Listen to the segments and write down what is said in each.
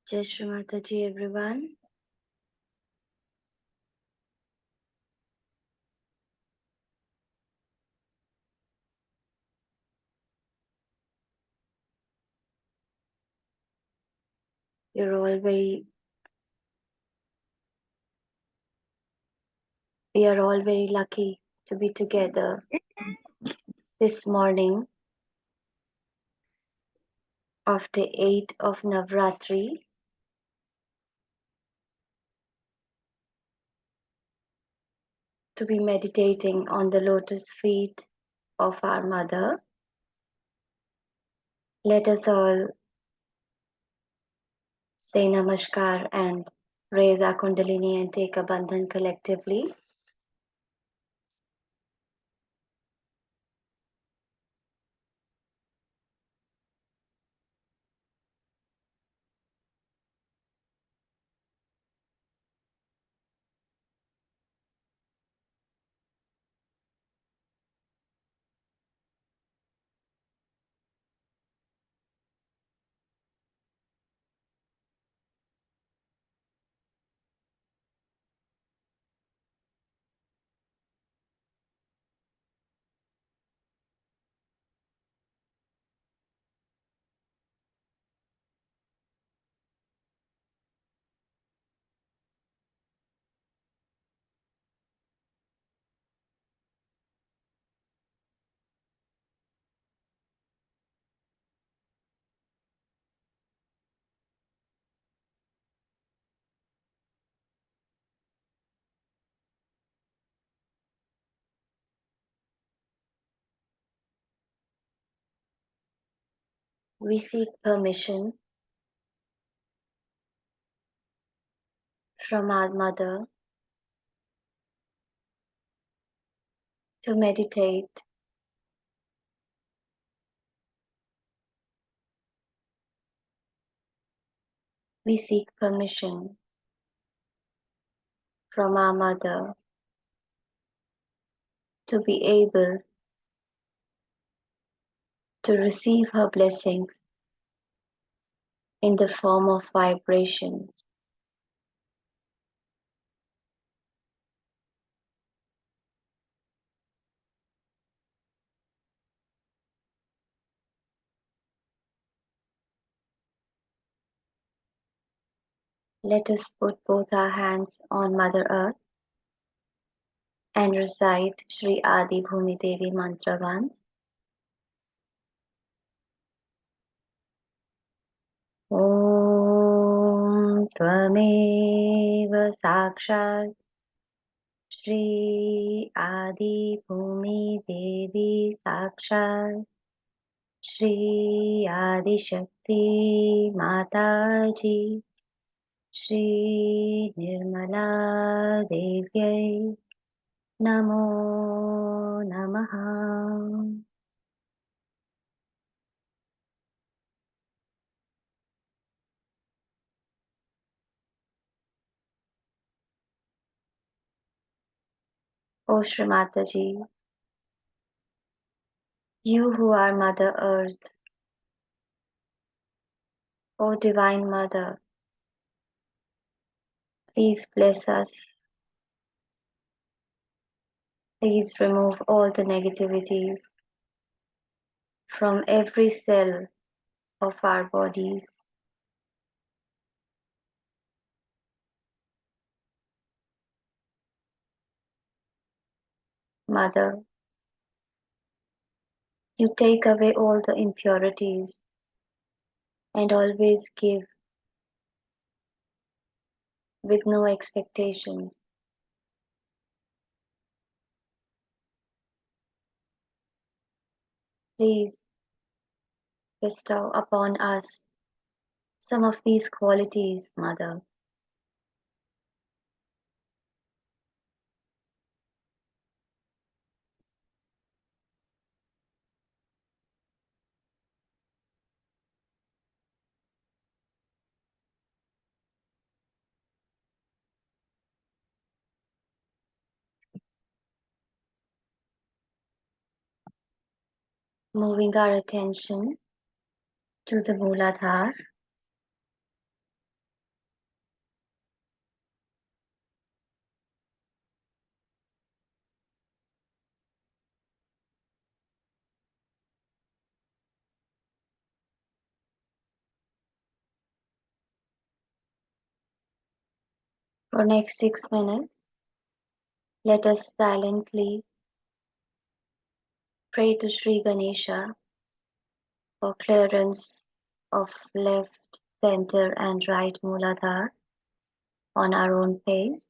Chaitra Navaratri, everyone. You're all very, we are all very lucky to be together this morning of day 8 of Navaratri to be meditating on the lotus feet of our mother. Let us all say namaskar and raise our kundalini and take a bandhan collectively. We seek permission from our mother to meditate. We seek permission from our mother to be able to receive her blessings in the form of vibrations. Let us put both our hands on Mother Earth and recite Shri Adi Bhumi Devi mantra once. Om Tvameva Sakshat Shri Adi Bhumi Devi Sakshat Shri Adi Shakti Mataji Shri Nirmala Devyai Namo Namaha. O Shri Mataji, you who are Mother Earth, O Divine Mother, please bless us. Please remove all the negativities from every cell of our bodies. Mother, you take away all the impurities and always give with no expectations. Please bestow upon us some of these qualities, Mother. Moving our attention to the Mooladhar, For next 6 minutes, let us silently pray to Sri Ganesha for clearance of left, center, and right Mooladhara on our own pace.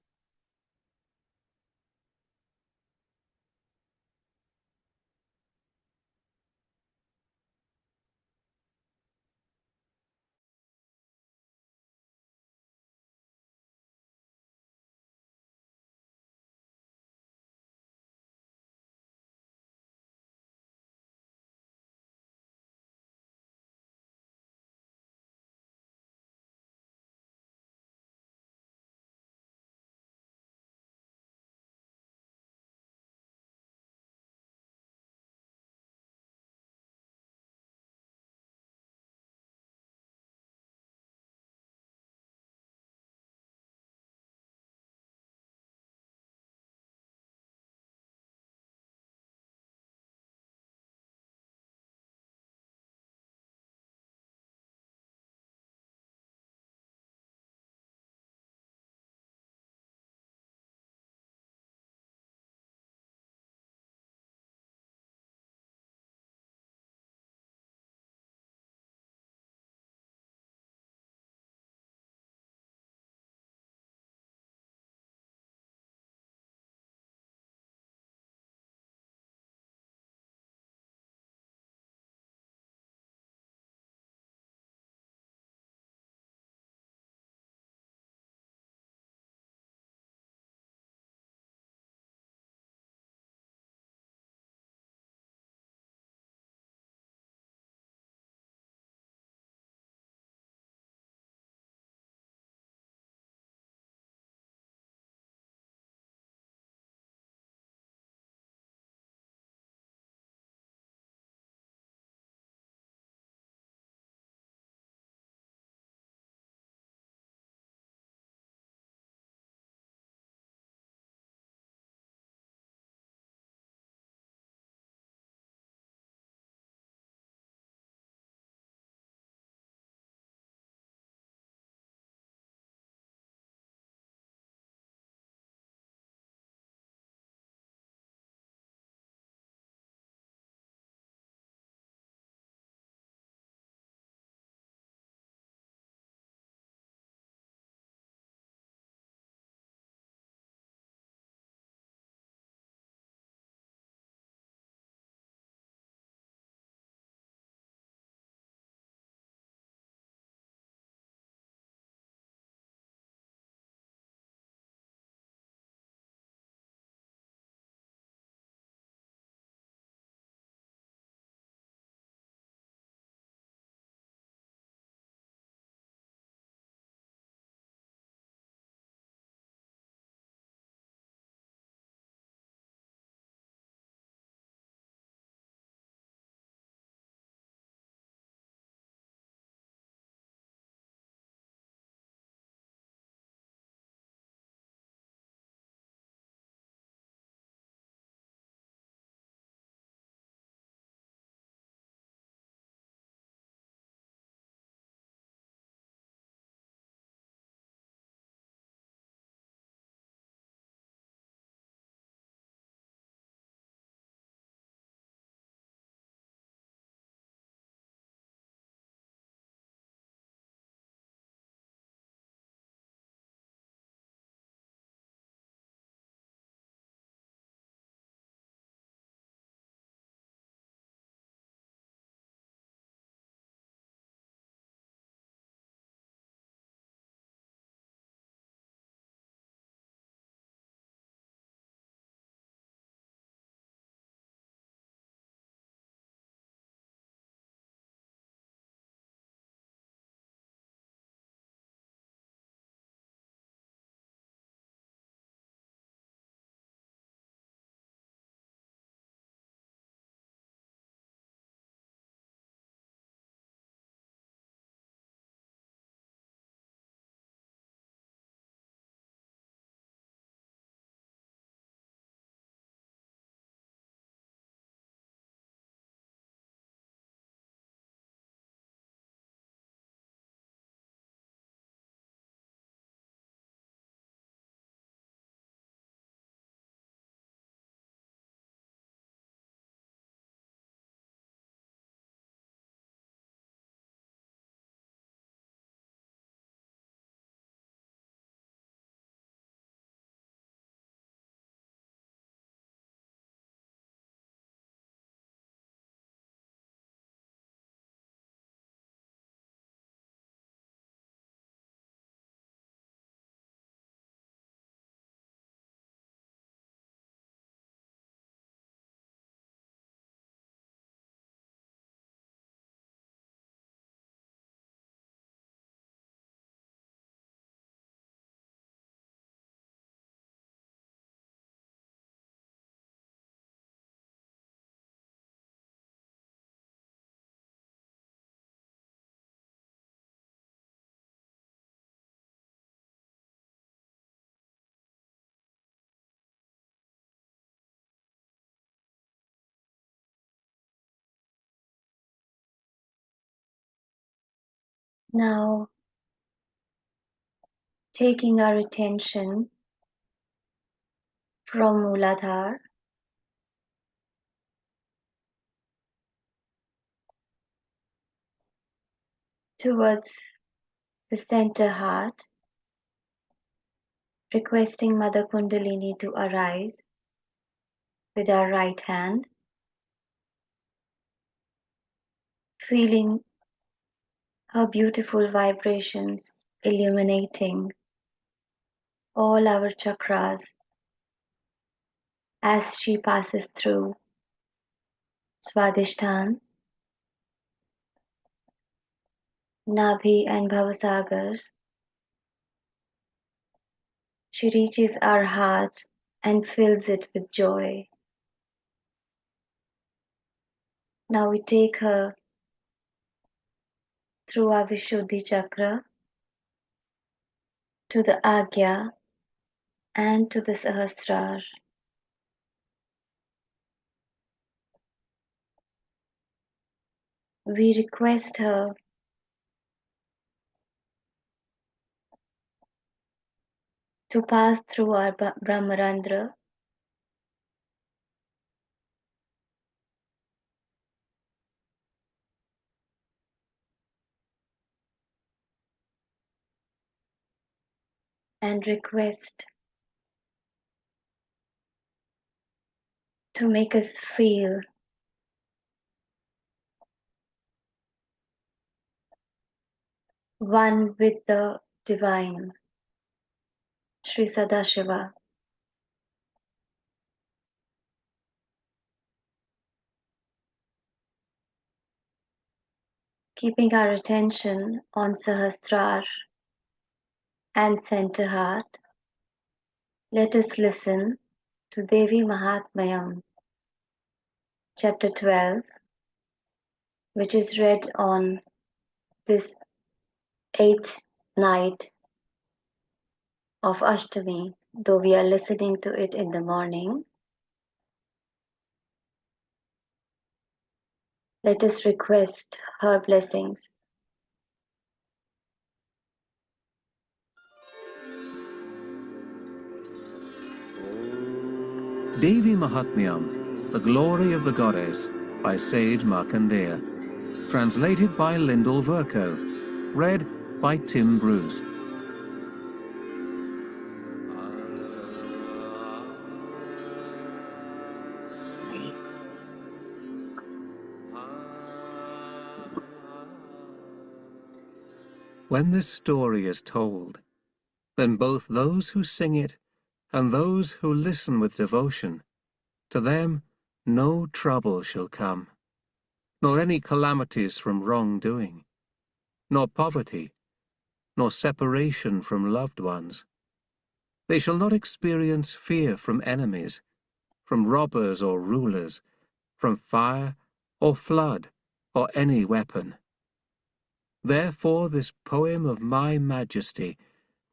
Now, taking our attention from Mooladhar towards the center heart, requesting Mother Kundalini to arise with our right hand, feeling her beautiful vibrations illuminating all our chakras as she passes through Swadhisthana, Nabhi and Bhavasagar. She reaches our heart and fills it with joy. Now we take her through our Vishuddhi chakra to the Agya and to the Sahasrar. We request her to pass through our Brahmarandra and request to make us feel one with the divine, Sri Sadashiva. Keeping our attention on Sahasrar and center heart, let us listen to Devi Mahatmayam, chapter 12, which is read on this 8th night of Ashtami, though we are listening to it in the morning. Let us request her blessings. Devi Mahatmyam, The Glory of the Goddess, by Sage Markandeya. Translated by Lyndall Verco. Read by Tim Bruce. When this story is told, then both those who sing it and those who listen with devotion, to them no trouble shall come, nor any calamities from wrongdoing, nor poverty, nor separation from loved ones. They shall not experience fear from enemies, from robbers or rulers, from fire or flood or any weapon. Therefore this poem of my majesty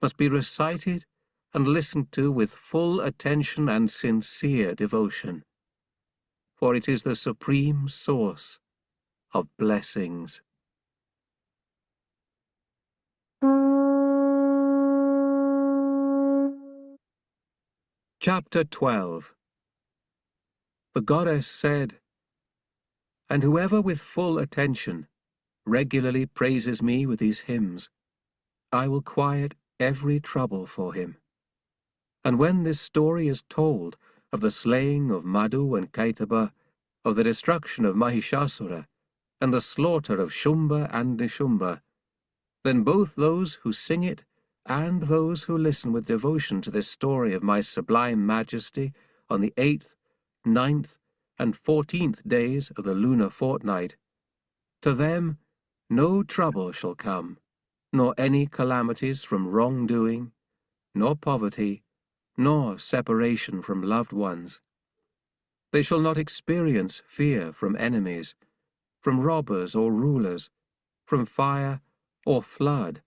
must be recited and listened to with full attention and sincere devotion, for it is the supreme source of blessings. Chapter 12. The goddess said, "And whoever with full attention regularly praises me with these hymns, I will quiet every trouble for him. And when this story is told of the slaying of Madhu and Kaitaba, of the destruction of Mahishasura, and the slaughter of Shumba and Nishumba, then both those who sing it and those who listen with devotion to this story of my sublime majesty on the 8th, 9th, and 14th days of the lunar fortnight, to them no trouble shall come, nor any calamities from wrongdoing, nor poverty, nor separation from loved ones. They shall not experience fear from enemies, from robbers or rulers, from fire or flood,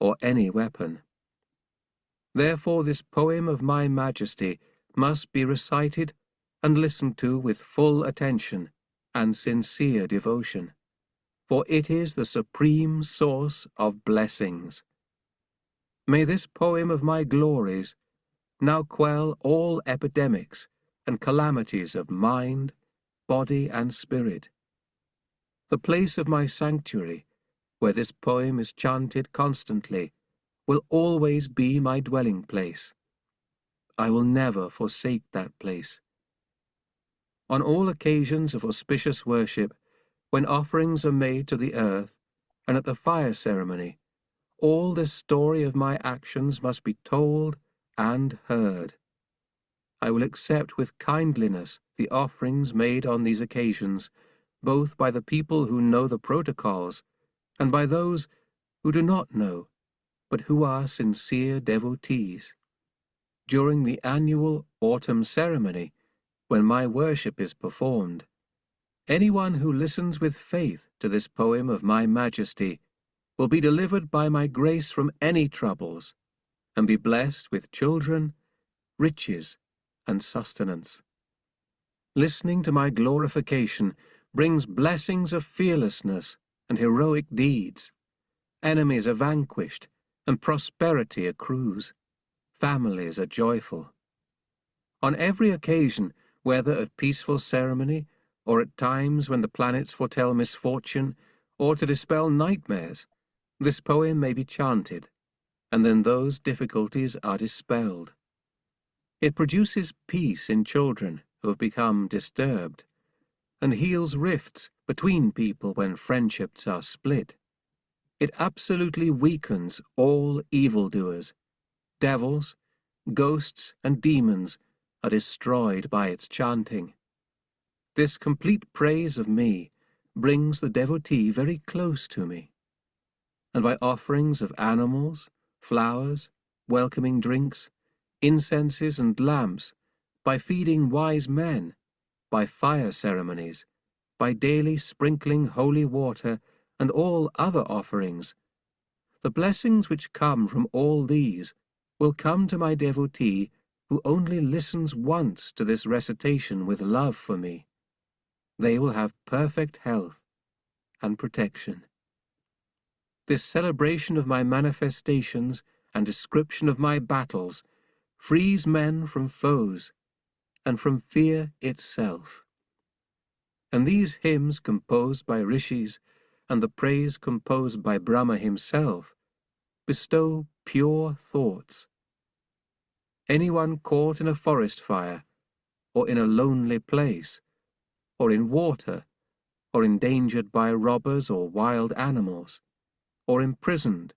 or any weapon. Therefore this poem of my majesty must be recited and listened to with full attention and sincere devotion, for it is the supreme source of blessings. May this poem of my glories now quell all epidemics and calamities of mind, body, and spirit. The place of my sanctuary, where this poem is chanted constantly, will always be my dwelling place. I will never forsake that place. On all occasions of auspicious worship, when offerings are made to the earth, and at the fire ceremony, all this story of my actions must be told and heard. I will accept with kindliness the offerings made on these occasions, both by the people who know the protocols and by those who do not know, but who are sincere devotees. During the annual autumn ceremony, when my worship is performed, anyone who listens with faith to this poem of my majesty will be delivered by my grace from any troubles, and be blessed with children, riches, and sustenance. Listening to my glorification brings blessings of fearlessness and heroic deeds. Enemies are vanquished, and prosperity accrues. Families are joyful. On every occasion, whether at peaceful ceremony, or at times when the planets foretell misfortune, or to dispel nightmares, this poem may be chanted, and then those difficulties are dispelled. It produces peace in children who have become disturbed, and heals rifts between people when friendships are split. It absolutely weakens all evildoers. Devils, ghosts, and demons are destroyed by its chanting. This complete praise of me brings the devotee very close to me, and by offerings of animals, flowers, welcoming drinks, incenses and lamps, by feeding wise men, by fire ceremonies, by daily sprinkling holy water and all other offerings, the blessings which come from all these will come to my devotee who only listens once to this recitation with love for me. They will have perfect health and protection. This celebration of my manifestations and description of my battles frees men from foes and from fear itself. And these hymns composed by rishis and the praise composed by Brahma himself bestow pure thoughts. Anyone caught in a forest fire, or in a lonely place, or in water, or endangered by robbers or wild animals, or imprisoned,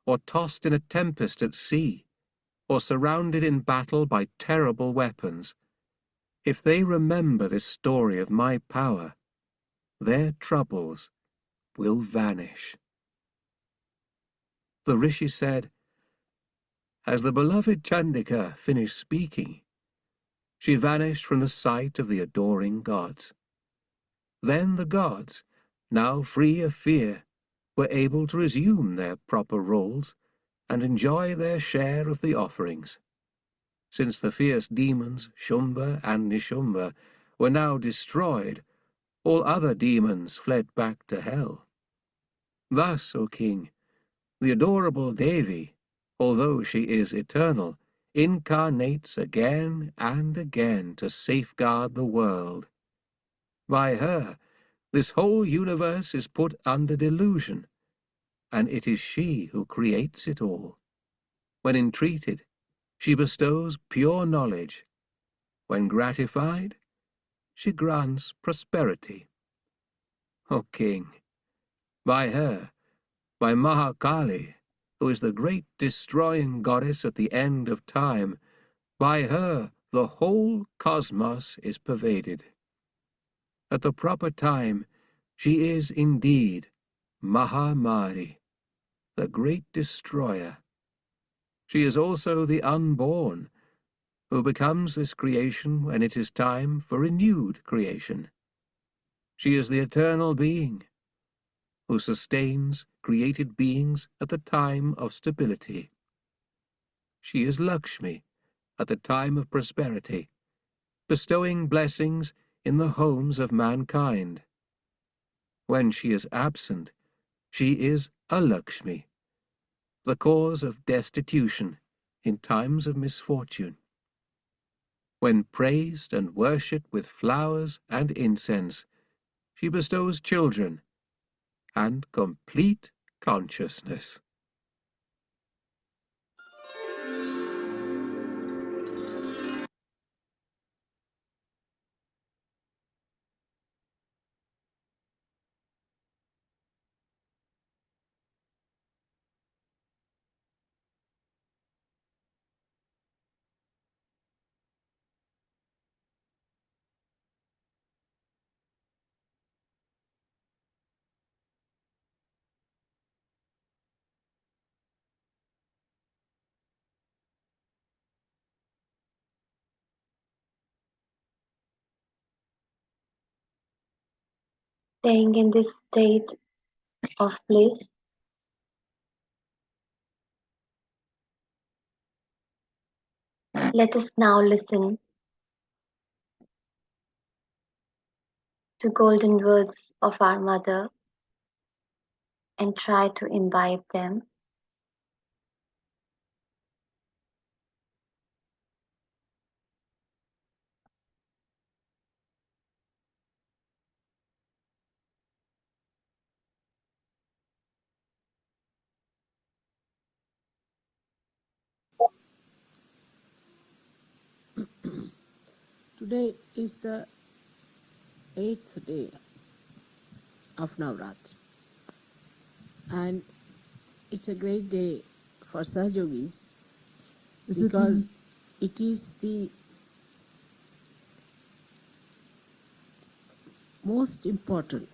or tossed in a tempest at sea, or surrounded in battle by terrible weapons, if they remember this story of my power, their troubles will vanish. The rishi said, as the beloved Chandika finished speaking, she vanished from the sight of the adoring gods. Then the gods, now free of fear, were able to resume their proper roles and enjoy their share of the offerings. Since the fierce demons Shumba and Nishumba were now destroyed, all other demons fled back to hell. Thus, O king, the adorable Devi, although she is eternal, incarnates again and again to safeguard the world. By her, this whole universe is put under delusion, and it is she who creates it all. When entreated, she bestows pure knowledge. When gratified, she grants prosperity. O king, by her, by Mahakali, who is the great destroying goddess at the end of time, by her the whole cosmos is pervaded. At the proper time, she is indeed Mahamari, the great destroyer. She is also the unborn, who becomes this creation when it is time for renewed creation. She is the eternal being, who sustains created beings at the time of stability. She is Lakshmi at the time of prosperity, bestowing blessings in the homes of mankind. When she is absent, she is a Lakshmi, the cause of destitution in times of misfortune. When praised and worshipped with flowers and incense, she bestows children and complete consciousness. Staying in this state of bliss, let us now listen to golden words of our mother and try to imbibe them. Today is the 8th day of Navaratri, and it's a great day for Sahajogis because it is the most important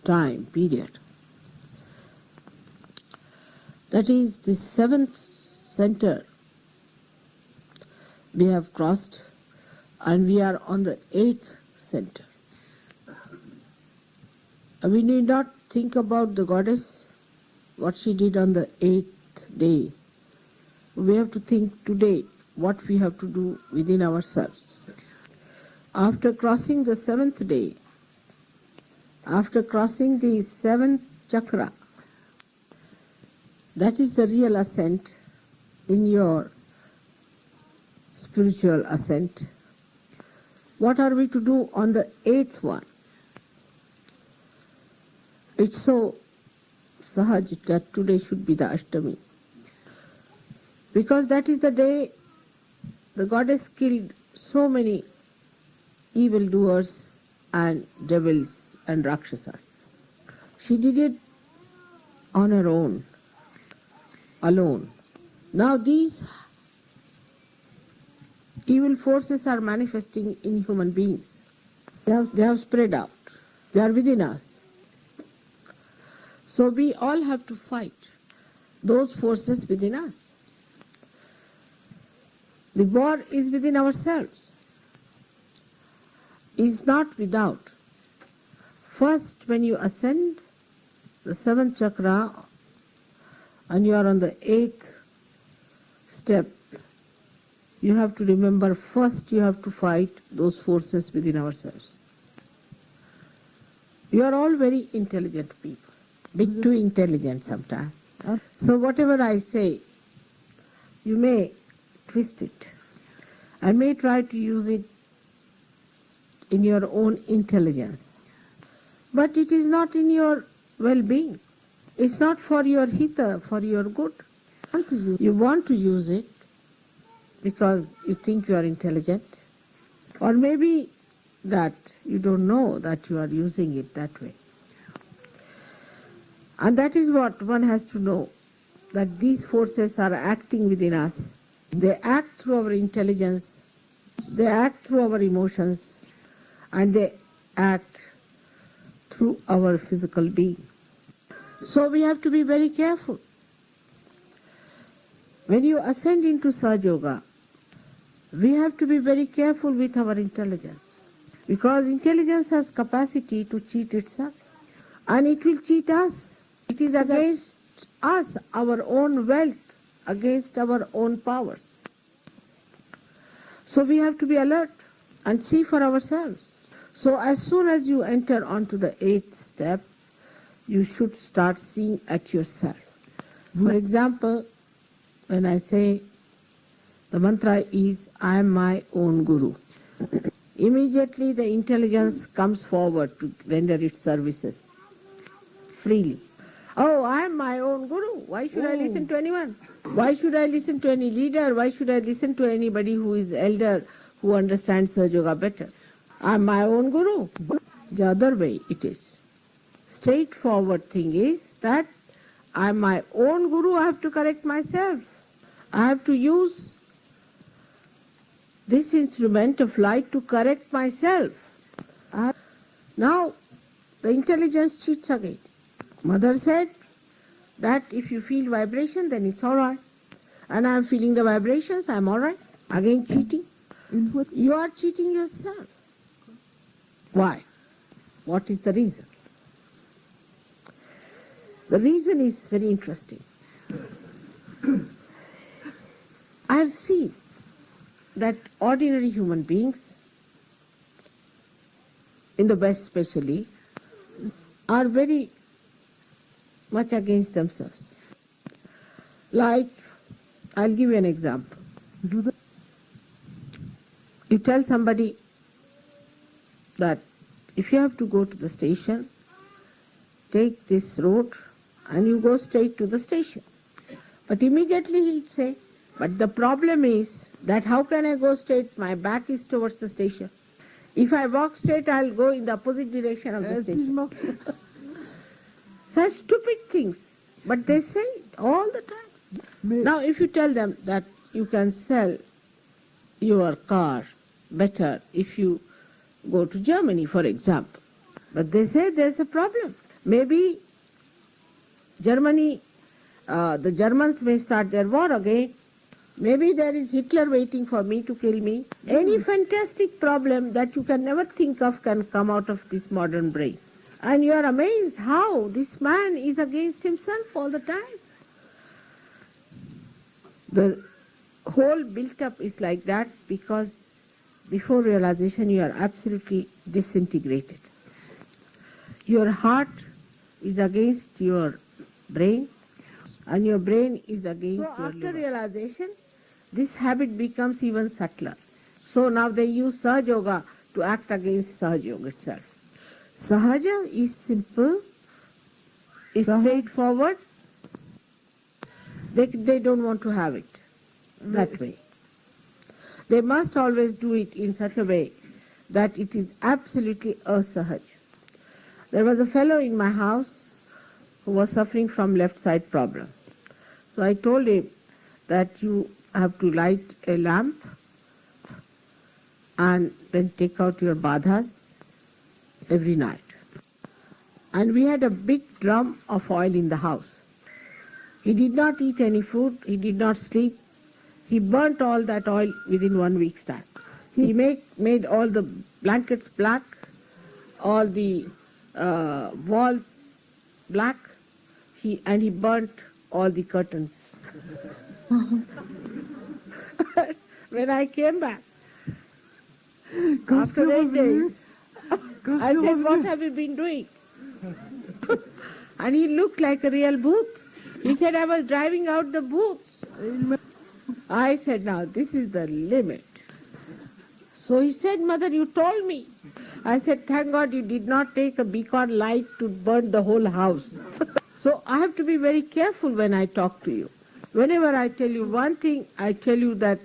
time period. That is the 7th center we have crossed, and we are on the 8th center. We need not think about the goddess, what she did on the 8th day. We have to think today what we have to do within ourselves. After crossing the 7th day, after crossing the 7th chakra, that is the real ascent in your spiritual ascent. What are we to do on the 8th one? It's so sahaj that today should be the Ashtami, because that is the day the goddess killed so many evildoers and devils and rakshasas. She did it on her own, alone. Now these evil forces are manifesting in human beings. They have spread out. They are within us. So we all have to fight those forces within us. The war is within ourselves. Is not without. First, when you ascend the 7th chakra and you are on the 8th step, you have to remember first you have to fight those forces within ourselves. You are all very intelligent people, bit too intelligent sometimes. So whatever I say, you may twist it. I may try to use it in your own intelligence. But it is not in your well-being. It's not for your hita, for your good. You want to use it because you think you are intelligent. Or maybe that you don't know that you are using it that way. And that is what one has to know, that these forces are acting within us. They act through our intelligence, they act through our emotions, and they act through our physical being. So we have to be very careful. When you ascend into Sahaja Yoga, we have to be very careful with our intelligence, because intelligence has capacity to cheat itself, and it will cheat us. It is against us, our own wealth, against our own powers. So we have to be alert and see for ourselves. So as soon as you enter onto the 8th step, you should start seeing at yourself. For example, when I say the mantra is, I am my own guru, immediately the intelligence comes forward to render its services freely. Oh, I am my own guru. Why should I listen to anyone? Why should I listen to any leader? Why should I listen to anybody who is elder, who understands Sahaja Yoga better? I am my own guru. The other way it is. Straightforward thing is that I am my own guru. I have to correct myself. I have to use this instrument of light to correct myself. Now, the intelligence cheats again. Mother said that if you feel vibration, then it's all right. And I am feeling the vibrations, I am all right. Again cheating. You are cheating yourself. Why? What is the reason? The reason is very interesting. I have seen that ordinary human beings, in the West especially, are very much against themselves. Like, I'll give you an example. You tell somebody that if you have to go to the station, take this road and you go straight to the station. But immediately he'll say, but the problem is that how can I go straight? My back is towards the station. If I walk straight, I'll go in the opposite direction of the station. Such stupid things. But they say it all the time. Now if you tell them that you can sell your car better if you go to Germany, for example. But they say there's a problem. Maybe Germany, the Germans may start their war again. Maybe there is Hitler waiting for me to kill me. Any fantastic problem that you can never think of can come out of this modern brain. And you are amazed how this man is against himself all the time. The whole built-up is like that because before realization you are absolutely disintegrated. Your heart is against your brain and your brain is against your liver. After realization, this habit becomes even subtler. So now they use Sahaja Yoga to act against Sahaja Yoga itself. Sahaja is simple, is straightforward. They don't want to have it that way. They must always do it in such a way that it is absolutely asahaj. There was a fellow in my house who was suffering from left side problem. So I told him that you have to light a lamp and then take out your badhas every night. And we had a big drum of oil in the house. He did not eat any food, he did not sleep. He burnt all that oil within 1 week's time. He made all the blankets black, all the walls black, and he burnt all the curtains. When I came back, after 8 days, I said, what have you been doing? And he looked like a real booth. He said, I was driving out the booths. I said, now this is the limit. So he said, Mother, you told me. I said, thank God you did not take a beacon light to burn the whole house. So I have to be very careful when I talk to you. Whenever I tell you one thing, I tell you that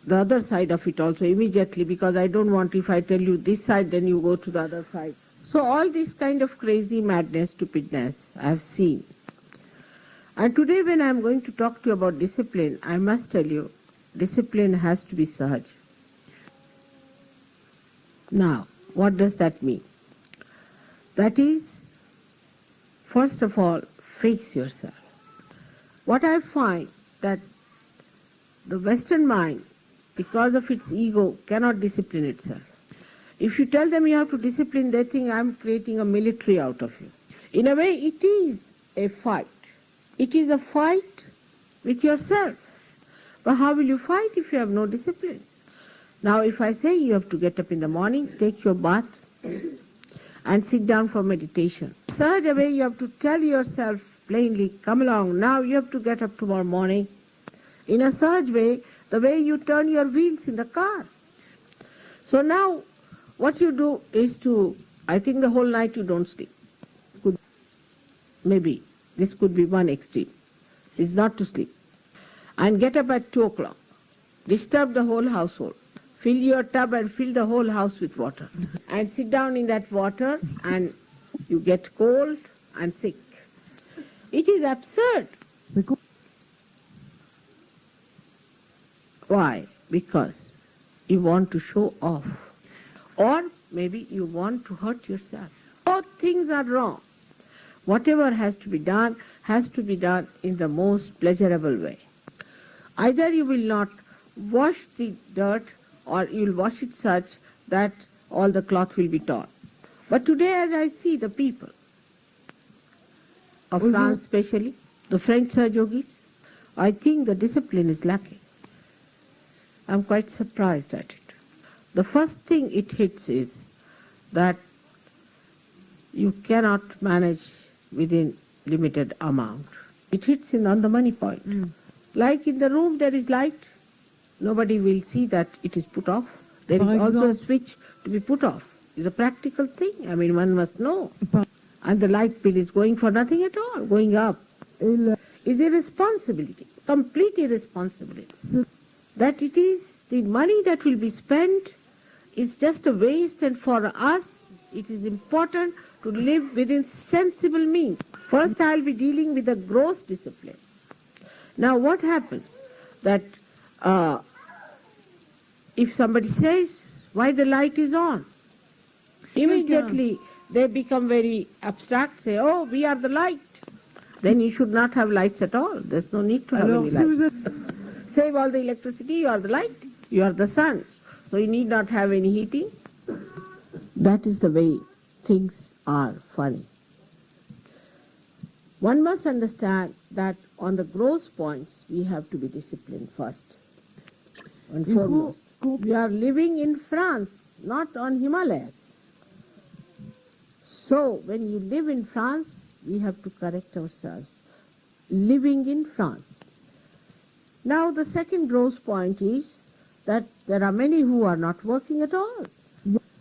the other side of it also immediately, because I don't want, if I tell you this side, then you go to the other side. So all this kind of crazy madness, stupidness I have seen. And today when I am going to talk to you about discipline, I must tell you, discipline has to be sahaj. Now, what does that mean? That is, first of all, face yourself. What I find that the Western mind, because of its ego, cannot discipline itself. If you tell them you have to discipline, they think I'm creating a military out of you. In a way, it is a fight. It is a fight with yourself. But how will you fight if you have no disciplines? Now if I say you have to get up in the morning, take your bath and sit down for meditation. Such a way you have to tell yourself plainly, come along, now you have to get up tomorrow morning. In a such way, the way you turn your wheels in the car. So now what you do is to, I think the whole night you don't sleep. Maybe this could be one extreme, is not to sleep. And get up at 2 o'clock. Disturb the whole household. Fill your tub and fill the whole house with water. And sit down in that water and you get cold and sick. It is absurd. Why? Because you want to show off. Or maybe you want to hurt yourself. Both things are wrong. Whatever has to be done in the most pleasurable way. Either you will not wash the dirt or you will wash it such that all the cloth will be torn. But today as I see the people of France especially, the French yogis, I think the discipline is lacking. I'm quite surprised at it. The first thing it hits is that you cannot manage within limited amount. It hits in on the money point. Like in the room there is light, nobody will see that it is put off. There is also a switch to be put off. It's a practical thing. I mean, one must know. And the light bill is going for nothing at all, going up. It's irresponsibility, complete irresponsibility. That it is the money that will be spent is just a waste, and for us it is important to live within sensible means. First I'll be dealing with the gross discipline. Now what happens that if somebody says why the light is on, immediately they become very abstract, say, oh, we are the light. Then you should not have lights at all. There's no need to have any light. Save all the electricity, you are the light, you are the sun. So you need not have any heating. That is the way things are funny. One must understand that on the gross points we have to be disciplined first and foremost. We are living in France, not on Himalayas. So when you live in France, we have to correct ourselves. Living in France. Now the second gross point is that there are many who are not working at all.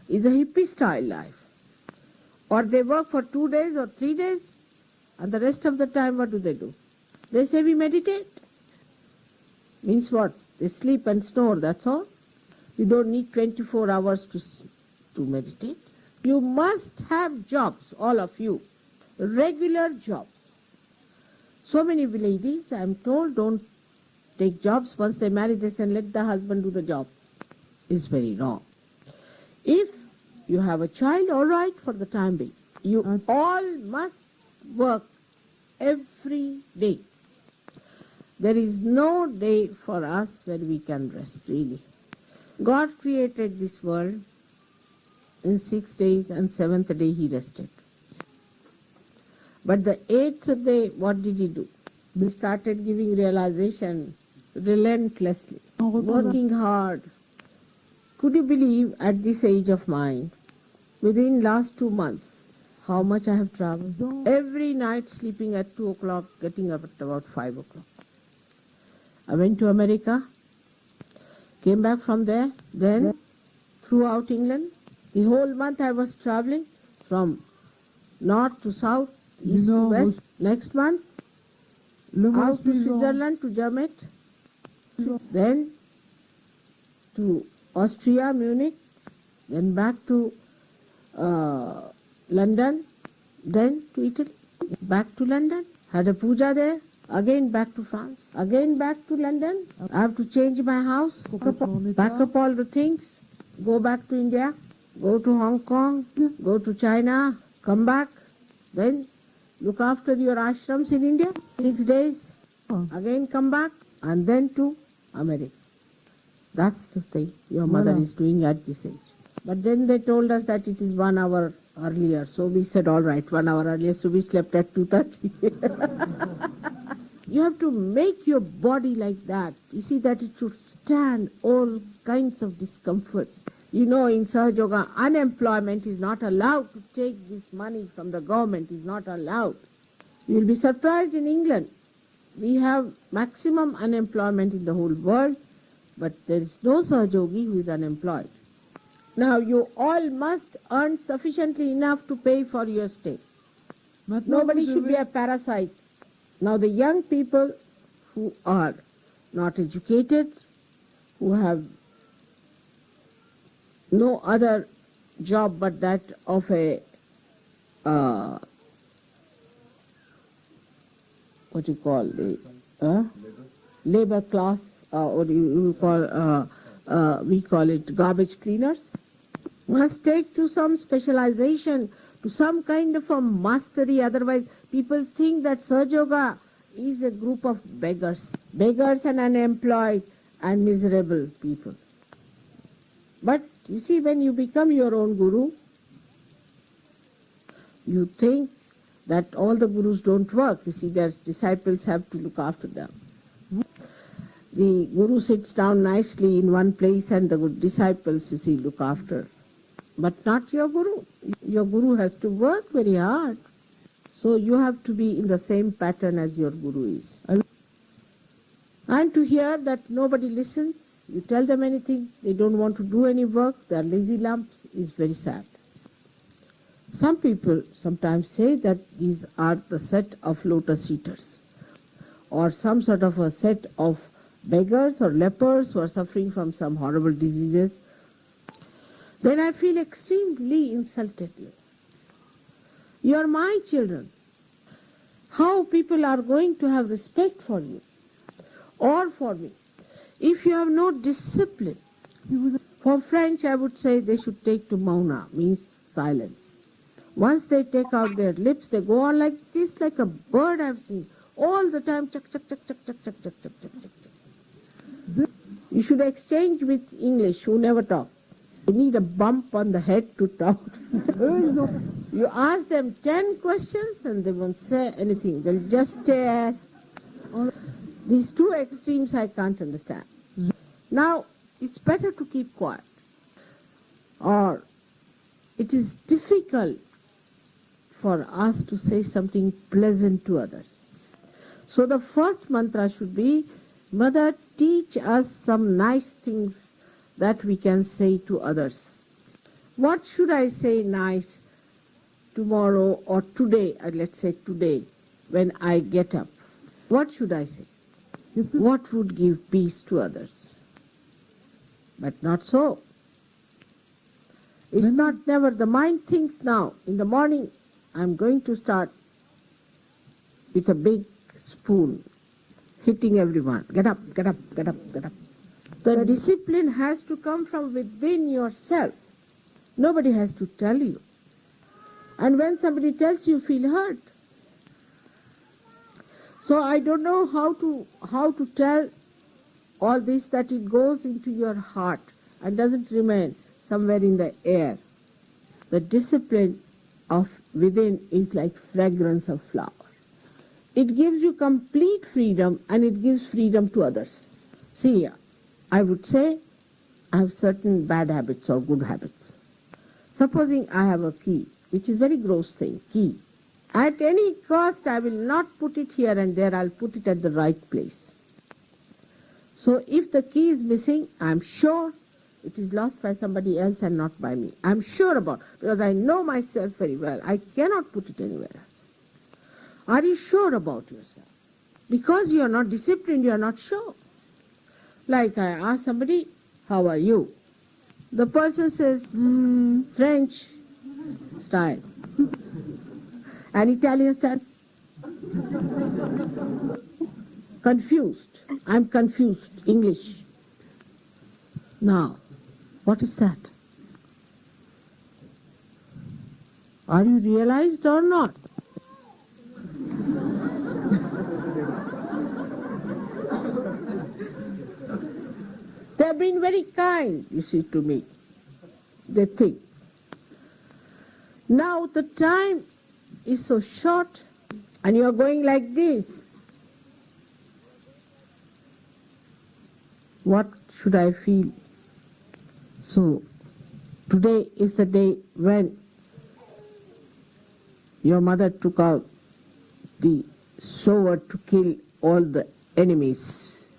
It's a hippie style life. Or they work for 2 days or 3 days, and the rest of the time what do? They say we meditate. Means what? They sleep and snore, that's all. You don't need 24 hours to meditate. You must have jobs, all of you. Regular jobs. So many ladies, I am told, don't take jobs. Once they marry, they say, let the husband do the job. It's very wrong. If you have a child, all right, for the time being. You all must work every day. There is no day for us where we can rest, really. God created this world in 6 days, and 7th day he rested. But the 8th day, what did he do? He started giving realization relentlessly, working hard. Could you believe at this age of mine, within last 2 months, how much I have traveled? Every night sleeping at 2 o'clock, getting up at about 5 o'clock. I went to America, came back from there, then throughout England. The whole month I was traveling from north to south, east to west. Next month, out to Switzerland, to Germany, then to Austria, Munich, then back to London, then to Italy, back to London, had a puja there, again back to France, again back to London. I have to change my house, pack up all the things, go back to India, go to Hong Kong, go to China, come back, then look after your ashrams in India, 6 days, again come back, and then to America. That's the thing your mother is doing at this age. But then they told us that it is 1 hour earlier, so we said all right, 1 hour earlier, so we slept at 2:30. You have to make your body like that. You see, that it should stand all kinds of discomforts. You know, in Sahaja Yoga, unemployment is not allowed. To take this money from the government is not allowed. You will be surprised in England. We have maximum unemployment in the whole world, but there is no Sahaja Yogi who is unemployed. Now, you all must earn sufficiently enough to pay for your stay. But nobody should be a parasite. Now, the young people who are not educated, who have no other job but that of a what you call the labor class, or you call we call it garbage cleaners, must take to some specialization, to some kind of a mastery. Otherwise, people think that Sahaja Yoga is a group of beggars and unemployed and miserable people. But you see, when you become your own guru, you think that all the gurus don't work. You see, their disciples have to look after them. The guru sits down nicely in one place and the disciples, you see, look after. But not your guru. Your guru has to work very hard. So you have to be in the same pattern as your guru is. And to hear that nobody listens, you tell them anything, they don't want to do any work, they are lazy lumps, is very sad. Some people sometimes say that these are the set of lotus eaters, or some sort of a set of beggars or lepers who are suffering from some horrible diseases. Then I feel extremely insulted. You are my children. How people are going to have respect for you or for me if you have no discipline? For French, I would say they should take to mauna, means silence. Once they take out their lips, they go on like this, like a bird I've seen, all the time, chuck, chuck, chuck, chuck, chuck, chuck, chuck, chuck, chuck, chuck. You should exchange with English, who never talk. You need a bump on the head to talk. You ask them 10 questions and they won't say anything. They'll just stare. These two extremes I can't understand. Now, it's better to keep quiet. Or it is difficult for us to say something pleasant to others. So the first mantra should be, Mother, teach us some nice things that we can say to others. What should I say nice tomorrow or today, let's say today, when I get up? What should I say? What would give peace to others? But not so. It's not never. The mind thinks now, in the morning, I'm going to start with a big spoon, hitting everyone. Get up, get up, get up, get up. The discipline has to come from within yourself. Nobody has to tell you. And when somebody tells you, feel hurt. So I don't know how to tell all this, that it goes into your heart and doesn't remain somewhere in the air. The discipline of within is like fragrance of flower. It gives you complete freedom and it gives freedom to others. See, I would say I have certain bad habits or good habits. Supposing I have a key, which is very gross thing, key. At any cost, I will not put it here and there, I'll put it at the right place. So if the key is missing, I'm sure it is lost by somebody else and not by me. I'm sure about it, because I know myself very well. I cannot put it anywhere else. Are you sure about yourself? Because you are not disciplined, you are not sure. Like I ask somebody, how are you? The person says, French style. And Italian style? Confused. I'm confused. English. Now, what is that? Are you realized or not? They have been very kind, you see, to me. They think. Now the time is so short and you are going like this. what should I feel? So today is the day when your mother took out the sword to kill all the enemies.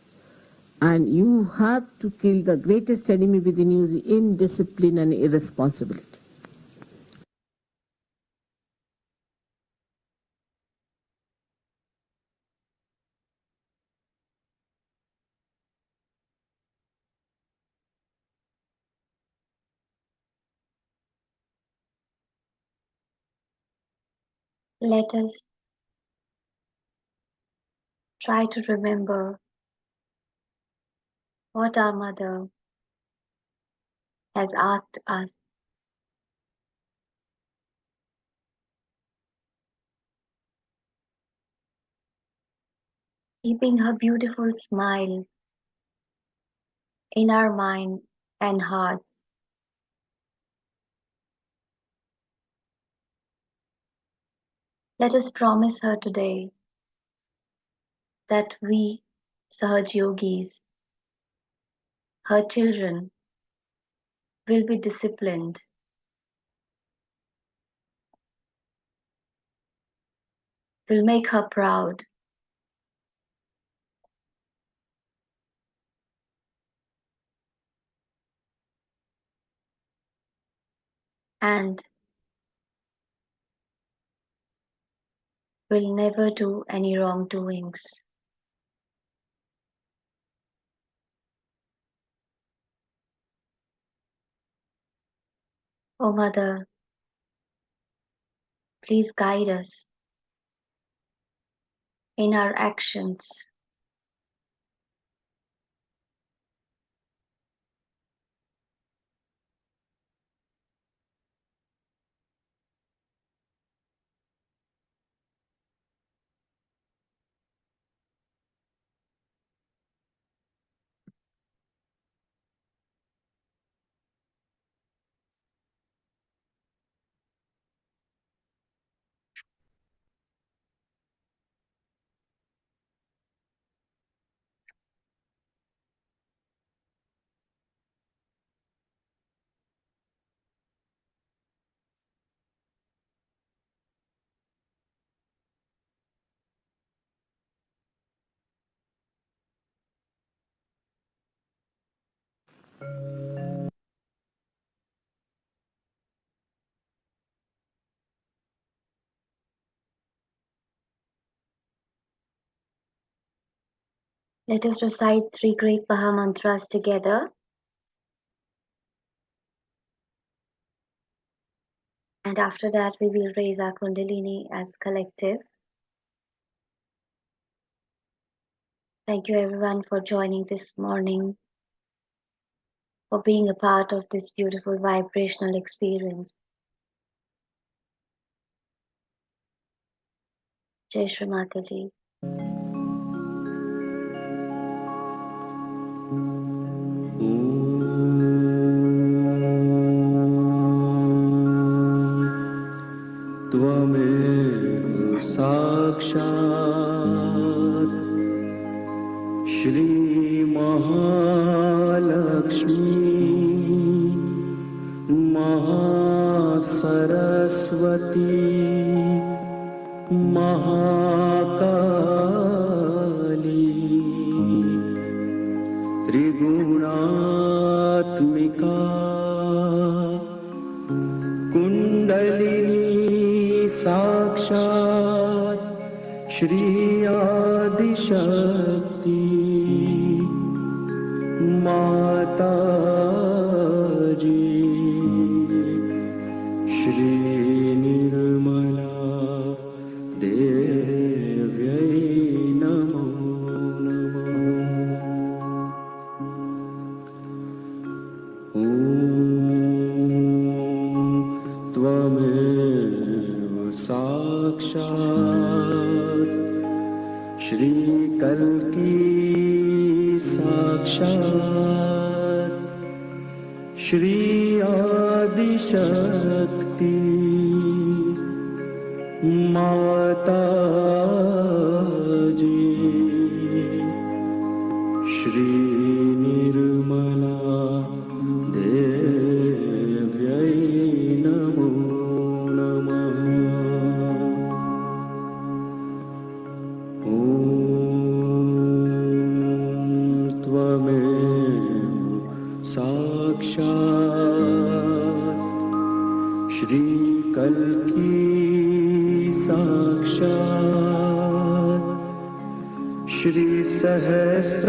And you have to kill the greatest enemy within you, the indiscipline and irresponsibility. Let us try to remember what our mother has asked us. Keeping her beautiful smile in our mind and hearts. Let us promise her today that we, Sahaj Yogis, her children, will be disciplined, will make her proud, and will never do any wrongdoings. O Mother, please guide us in our actions. Let us recite three great Maha Mantras together. And after that, we will raise our Kundalini as collective. Thank you everyone for joining this morning, for being a part of this beautiful vibrational experience. Jai Shri Mataji. त्वमेव साक्षात् श्री महालक्ष्मी महासरस्वती महाकाली त्रिगुणात्मिका कुण्डलिनी साक्षात् श्री आदिशक्ति माताजी श्री निर्मला देव्यै नमो नमः। ॐ त्वमेव साक्षात् श्री कल्की साक्षात् श्री आदिशक्ति माताजी श्री श्री कल्की साक्षात् श्री सहस्रार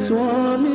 स्वामी